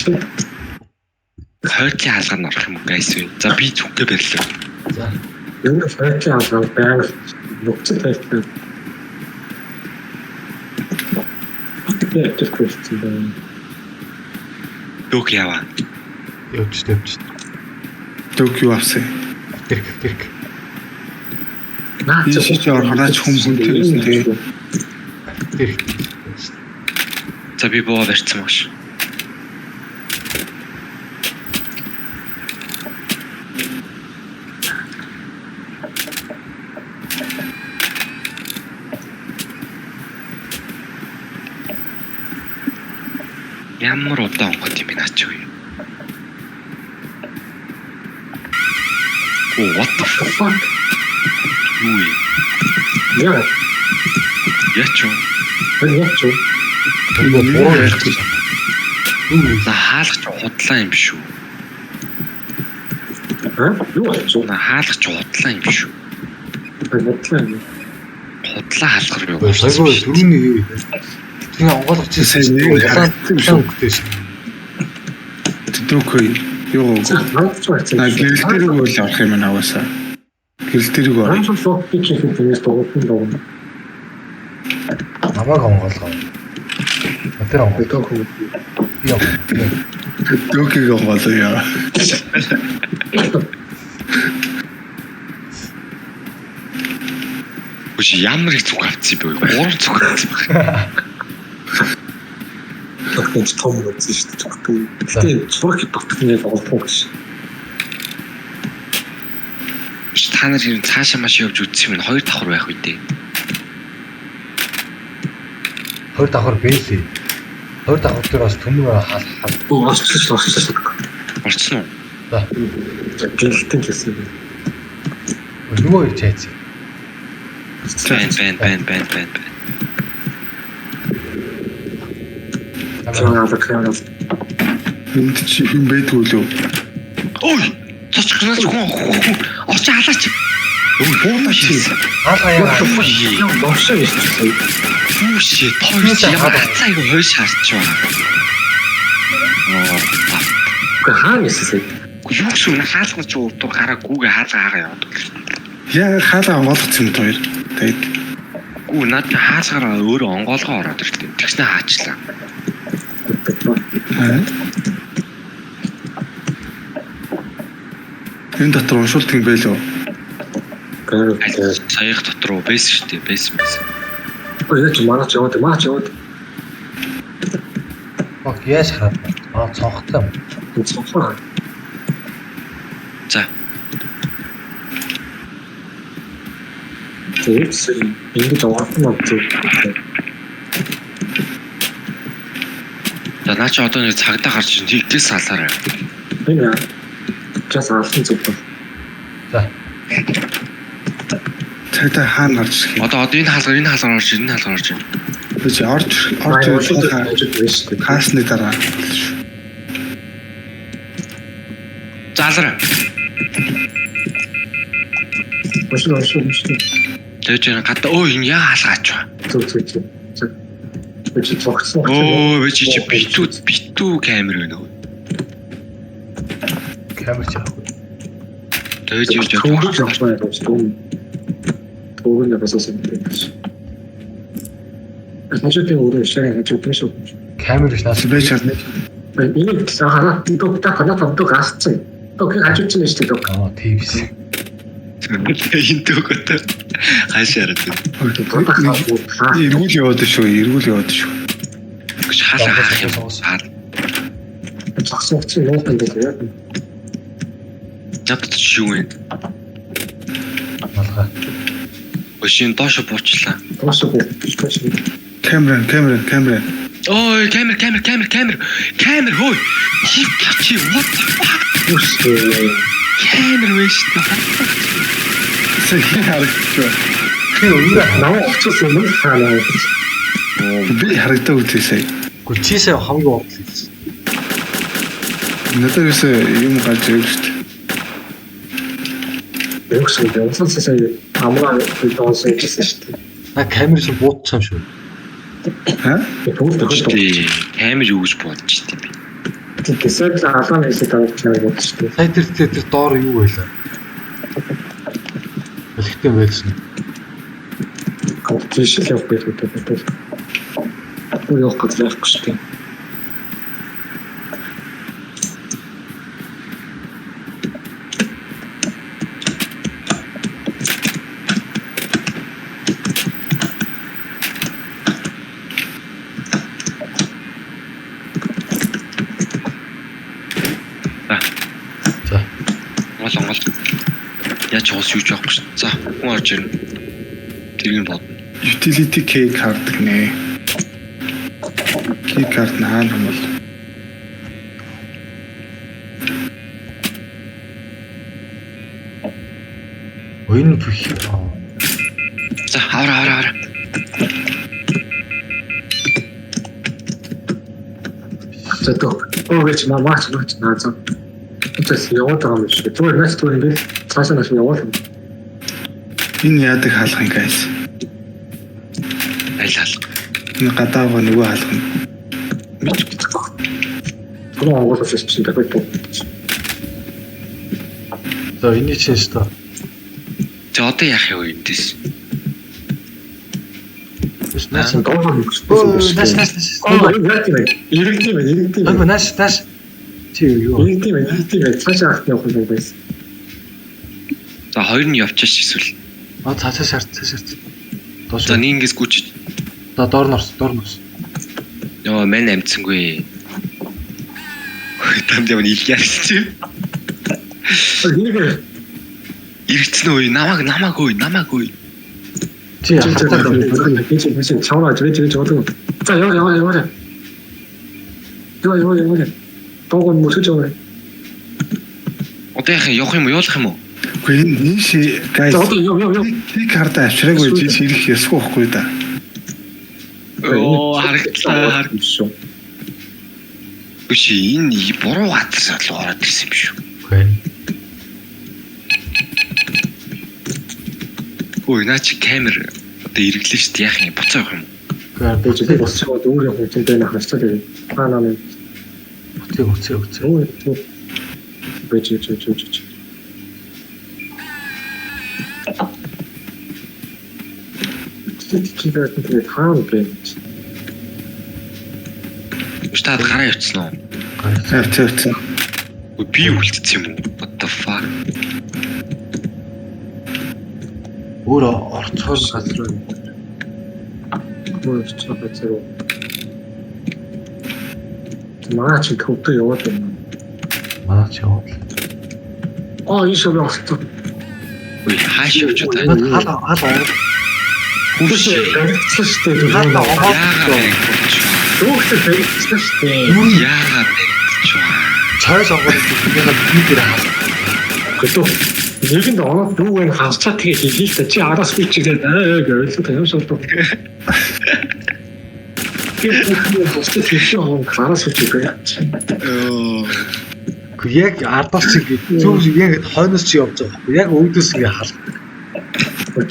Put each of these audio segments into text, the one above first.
Хойтлын хаалгаар орох юм уу гайс вэ? За би зүгтээ барилаа. За. Энэ хойтлын хаалгаар байнга нөхцөл байлтай. Яг question байна. Дөг яваа. Явж. Дөг юу авсан? Тэрк. Наа чи орохнаач хүмүүнтэй гэсэн тэгээ. Тэрк. За би боо барьсан маш. Ямар удаан онгод юм бэ наач юу? Oh, what the fuck? Юу вэ? Яа. Ячоо. За хаалгач худлаа юм шүү. Юу болчихсон? Хаалгач худлаа юм шүү. Худлаа хаалгар юу? Сайгүй түрүүний тийм онгойлгоч сайн нэг харагдсан шүү. Дөг юу гэрэл дээр үйл орох юм аваасаа. Гэрэл дээр үү орох. Шууд бичиж хэлээс дуусна. Намайг онгойлгоо. Тэр онгойлгоо. Яа. Дөгийг онгойлгоо яа. Үгүй ямар их зүг авцсан бэ? Гурван зүг авцсан. Тэгтээ том үзсэн шүү дээ. Тэгтээ зураг батгны олбог ш. Та нар хэрэг цаашаа маш явж үзсэн юм. Хоёр давхар байх үедээ. Хоёр давхар бэлээ. Хоёр давхар дээр бас төмөр хаал. Орцсон уу? За. Гэлтэн гэсэн. Нөгөө чайц. Бэн. Чанаа Энд чи юм байдгүй лөө. Ой! Цочгнаач хүн очоо халаач. Бууна чи. Хаалгаа яа. Бошоо шүү. Юу шээ тойрч ямар хацааг хойш харч байна. Хаана нэсэ? Юу ч юм хаалган ч урдуур гараа гүүгээ хаалгаа яваад. Яа хаалаа онгойлгоцсон юм хоёр. Тэгээд Гүү над хаалгаараа өөрөө онгоолгоо ороод ирлээ. Тэгснэ хаачлаа. энэ дотор уншуулдаг юм байлоо. Саях дотор уу байсан шүү дээ. Байсан. Ой яа манаач яваад. Баг яаш хараад. Цонхтой. Цонхоо. За. Тэгсэн ингэж авахгүй зүг. За наа чи одоо нэг цагдаа гарч тийгээс салаарай. Энэ чаас алсан зүг. За. Цагдаа хаана гарч ирэх юм? Одоо энэ хаалгаар орж ирнэ. Чи орж хаасны дараа. Заалаа. Бошоо. Тэгэж энэ гадаа энэ яа хаалгаач ба. Зүг. Чи цогцсон. Оо чи битүү камер байна уу? Камер чаа. Тэгэж юу жаа. Төвөнд бассан юм. Ажиг өөрөө шараа гэж шүү. Камер их наас Байж чадна. Энэ сахара төгтө ханаа гасцсан. Төгөө ажиж чинь шүү дээ. тийвс. Энэ төгөтэй хаашаа хараад. Эргүүл яваад шүү. Гэж хаалга хаах юм. Цогцсон юм байна. Надад ч юу вэ? Малгай. Өшин доош буучлаа. Камера. Ой, камер хөөе. Чи what the fuck? Камер вэ шүү дээ. Сая харагдчихваа. Тэр өөрөө намайг очсон юм хаана. Би харагдаа үтээсэй. Гүчээсээ хамгийн одлоо. Надад юм гарч ирв шүү дээ. Өгсөн сая амраа доосон гэсэн шүү дээ. Камер шиг буутсан шүү. Ха? Тэгвэл Камер юу гэж бодож тийм би. Тэсэл алааны хэсэг тавьж байгаа юм шүү дээ. Сая тэр доор юу байлаа? Бэлгтэй байсан. Компьютер явах гэдэг. Уу явах гэж байхгүй шүү дээ. Яаж уус юу ч явахгүй шүү. За, хүн орж ирнэ. Тэрийг бодно. Utility key card гэнэ. Key card наан юм бол. Ойн бүх. За, аваа. Зато oogeч мамаач наазаа. Тэс яваад байгаа юм шиг. Зүгээр нас зүгээр ингээд цаашаа нас яваад. Энэ яадаг хаалга юм guys. Айлал. Энэ гадаагаа нөгөө хаалга нь. Гоо оолоос чинь дахиад бод. За энэ чинь шүү дээ. За одоо яах вэ эндээс? Нас доогоо Нас. Ирэлтийн. Нас. Чи юу? Ирэлтийн. Цаашаа ахт явах юм байсан. За хоёр нь явчих эсвэл. Цаашаа шаард. Доош. За нэг ингээс гүйч. Доор норс. Йоо, мэн амтсангүй. Тамд явна илгээс чи. Иргэцэн үе намаагүй. Чи хатаа би чаваа жиж бодог. За яваа. Доогоо мөсөж яваа. Одоо явах юм уу? Явуулах юм уу? Үгүй энэ ши guys. Яа. Key card авчраагүй чи ирэх ясгүй байхгүй да. Оо, харагдлаа. Биш энэ буруу хатсаа л ороод ирсэн юм шүү. Үгүй. Ой, наач камер одоо эргэлээ шүү дээ. Яах юм буцаа явах юм. Үгүй би босчоод өөр юм чинь дээр нахрачаа тэгээд хаана нэ. Үцээ. Бэж. Тэтгэж тэгээд хаана бэ? Штат гараа явцсан уу? Авцсан. Би үлдсэн юм уу? What the fuck? Өөр орцгоор газар уу? Мөрөж чапацаа. Маач төвтөө яваад байна. Маач яваад. Ийшээ явах. Ой, хааш явж удаа. Хал. Хүүшээ гарцсан шүү дээ. Яагаад Хүүшээ гарцсан шүү дээ. Яагаад цай сонгоод би дээр хаа. Гэхдээ нэгэнд оноо дүүгээр хасчаа тэгээ хийх та чи араас бичгээд гэвэл та юм шууд. Босч тийшээ он араас бичгээд. Яг ардаас чи зөв яг хойноос чи явж байгаа. Яг өвдөөс ингэ хал.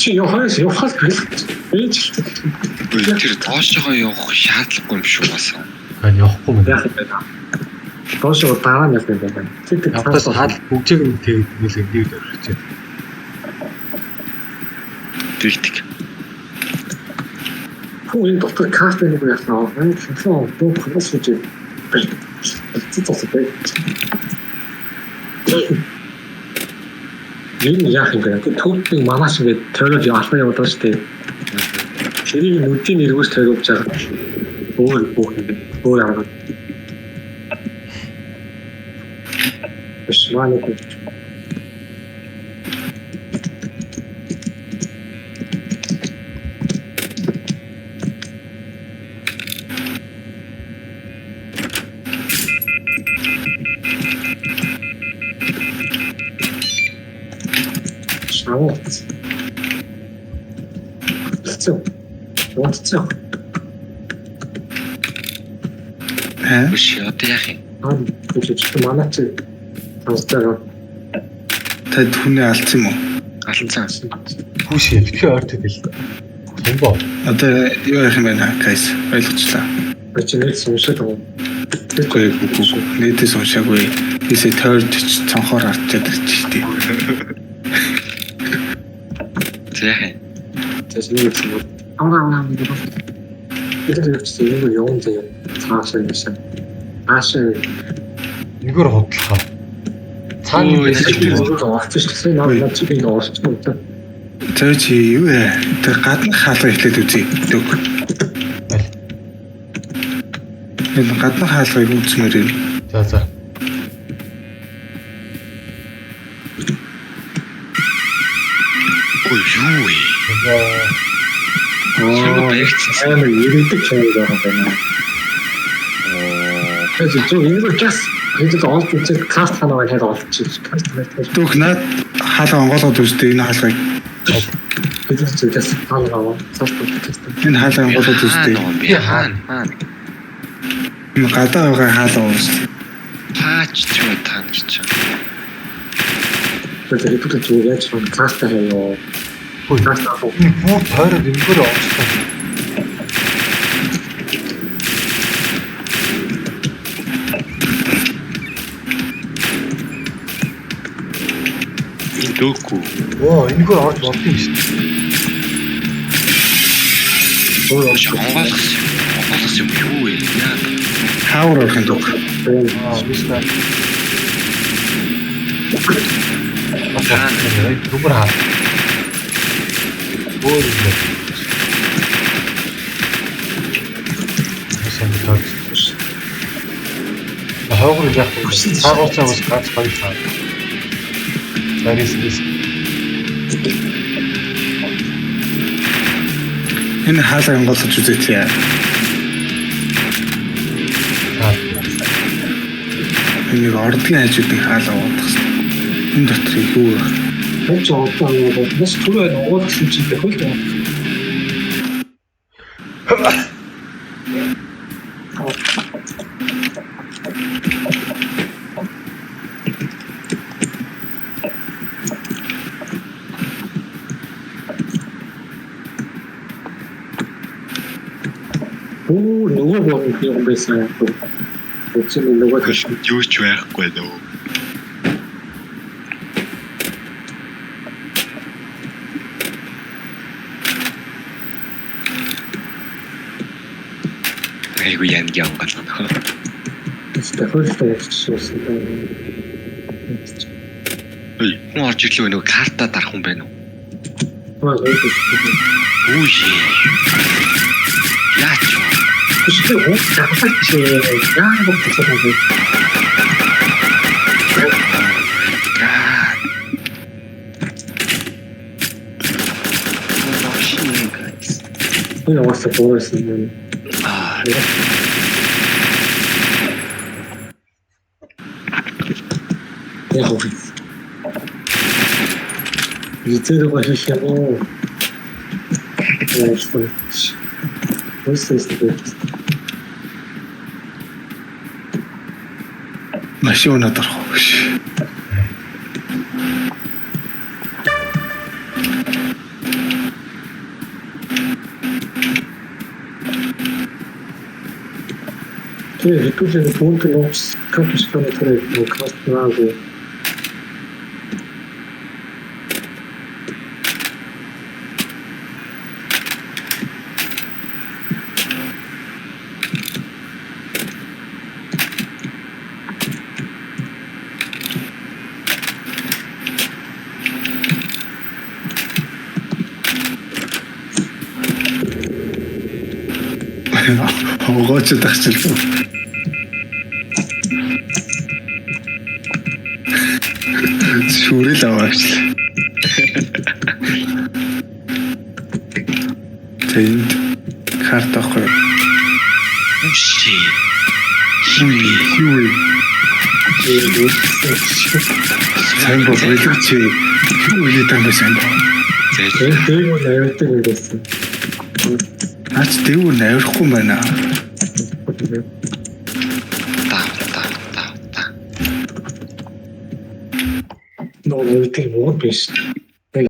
Чи явахаас гэлээ. тэр тоошоо явах шаардлагагүй юм шүү бас. Явахгүй юм. Яах вэ? Тоошоо дараа нь явах юм байна. Явахаас хал бүгжийг нь тэгээд нэлээд дийд өрчихээ. Тэгдэг. Хөө энэ доктор карт нэг яснаа. Энэ телефон дуу хагас үгүй. Цэцэцээ. Энэ яах юм бэ? Төвтний манаас ингэ тойрол явах юм байна шүү дээ. Тэрийг нүдийн нэргөөс тойруулж байгаа. Өөр арга. Шманик. Watцоо. Биш одоо яах юм? Тэгэж манаач танстай. Та түүний алдсан юм уу? Алдсан. Хүүшээ битгий ойрт идэл. Томбоо. Одоо юу яах юм бэ guys? Ойлгочлаа. Очиж уншаад байгаа. Үгүй нээдээс уншаагүй. Бисээ тойрч цонхоор арчаад ирчихтэй. Зэхэн. Тэс нэг зүйл. Аа нэг бол. Тэр чинь нэг юм заяа. Цаашаа нэшээ. Аашаа Нэгээр худлахаа. Цааны офистэй наад чи би оосчихсон. Тэр чи юу вэ? Тэр гадны хаалга ихлээд үзье. Дөг. Энэ гадны хаалгыг үзмээр юм. За. Ой юу вэ? Амар ирээдүйг чанар байгаа байна. Тэгэхээр зөв энэ газ хэд олж үзэх каст ханаа хэд олчих. Каст хэлэх. Дөг наад хаалга онголоод үзтээ энэ хаалгыг. Хэд зүйлээс ханаа цааш podcast. Энэ хаалга онголоод үзтээ. Би хаана? Энэ гадаа байгаа хаалга уус. Паач ч юм таанч чаа. Тэгэхээр хэд зүйл яаж каст хаяа. Хөөе. Энэ бүр тойроод ингэгээр оолсон. Дөөгүй. Энэгээр орж болдсон шүү дээ. Онгоолгос юм юу вэ? Яа. Хавар орох юм дөг. Виста. Зүгээр хаа. Бөөрөө. Хэсэг тооч. Хаагур яг цаагууцаа бас гац хоёр таа. Зарис. Энэ хаалга онголож үзээч. Энэ ордгийн хажуудын хаалга уудах хэрэгтэй. Энэ дотор юу вэ? Хэд ч одоо бас түрүү уулсан чинь хөл дээ. Нөгөө юм байсан. Үгүй нөгөө юу ч байхгүй дөө. Айгу янги ангална. Ой, хүн орж ирлээ нөгөө карта дарах юм байна уу? Үгүй. Яач вэ? Гэхдээ хөө дахиж яагаад болчихсон бэ? Энэ уусаа боорсон юм. 이제로 가시려고 벌써 있어요. Машин надад хоош. 그 이쪽에서 좋은 거 카드 시간에 들어 뭐 카스트하고 Огооч тагчлаа. Шүрэл аваач. Тэнд карт авах. Үши. Хиви. Сайн болчих чи. Хиви тамаа сайн. 대구 나열대로 됐어. Наач дээгүүр навихгүй байна. Та. 너 나열대 뭐 биш.